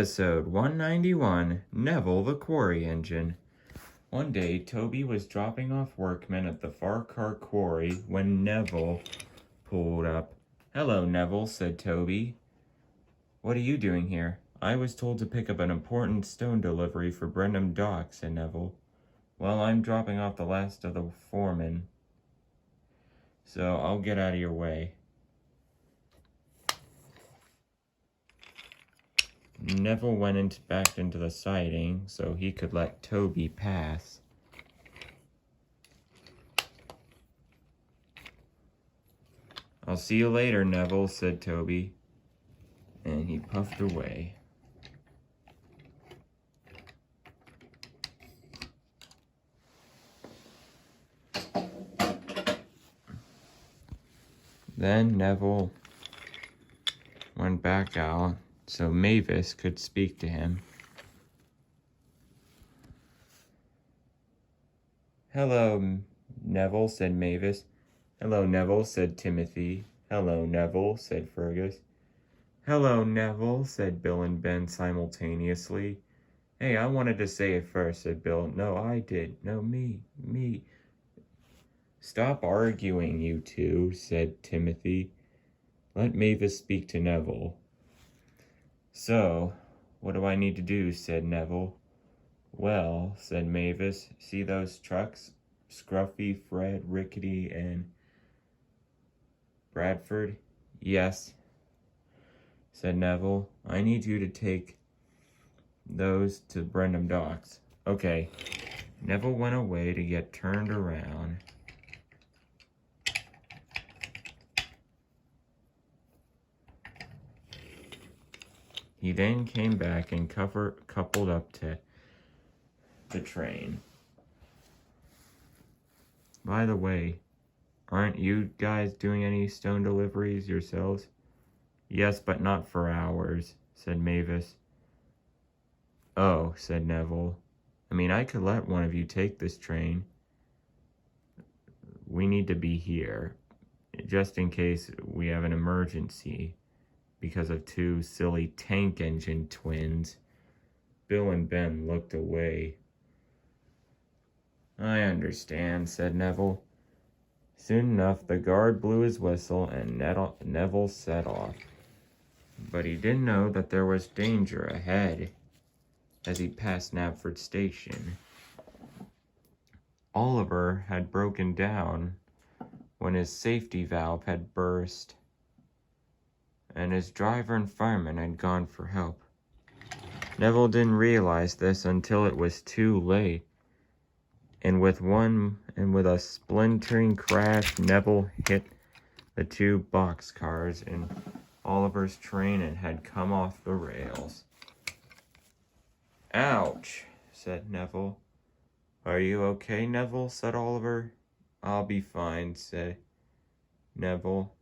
Episode 191, Neville the Quarry Engine. One day, Toby was dropping off workmen at the Ffarqhar Quarry when Neville pulled up. "Hello, Neville," said Toby. "What are you doing here?" "I was told to pick up an important stone delivery for Brendam Docks," said Neville. "Well, I'm dropping off the last of the foremen, so I'll get out of your way." Neville went back into the siding so he could let Toby pass. "I'll see you later, Neville," said Toby, and he puffed away. Then Neville went back out so Mavis could speak to him. "Hello, Neville," said Mavis. "Hello, Neville," said Timothy. "Hello, Neville," said Fergus. "Hello, Neville," said Bill and Ben simultaneously. "Hey, I wanted to say it first," said Bill. "No, I did. No, me. "Stop arguing, you two," said Timothy. "Let Mavis speak to Neville." "So, what do I need to do?" said Neville. "Well," said Mavis, "see those trucks? Scruffy, Fred, Rickety, and Bradford?" "Yes," said Neville. "I need you to take those to Brendam Docks." "Okay." Neville went away to get turned around. He then came back and coupled up to the train. "By the way, aren't you guys doing any stone deliveries yourselves?" "Yes, but not for hours," said Mavis. "Oh," said Neville. "I mean, I could let one of you take this train. We need to be here, just in case we have an emergency because of two silly tank engine twins." Bill and Ben looked away. "I understand," said Neville. Soon enough, the guard blew his whistle and Neville set off. But he didn't know that there was danger ahead as he passed Knapford Station. Oliver had broken down when his safety valve had burst, and his driver and fireman had gone for help. Neville didn't realize this until it was too late, and with a splintering crash, Neville hit the two boxcars in Oliver's train and had come off the rails. "Ouch," said Neville. "Are you okay, Neville?" said Oliver. "I'll be fine," said Neville.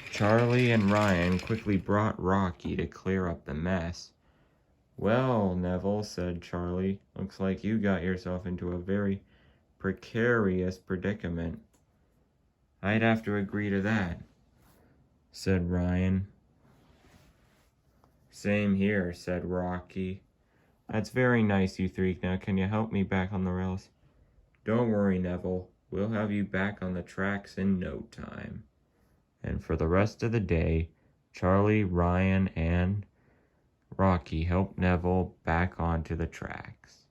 Charlie and Ryan quickly brought Rocky to clear up the mess. "Well, Neville," said Charlie, "looks like you got yourself into a very precarious predicament." "I'd have to agree to that," said Ryan. "Same here," said Rocky. "That's very nice, you three. Now, can you help me back on the rails?" "Don't worry, Neville. We'll have you back on the tracks in no time." And for the rest of the day, Charlie, Ryan, and Rocky helped Neville back onto the tracks.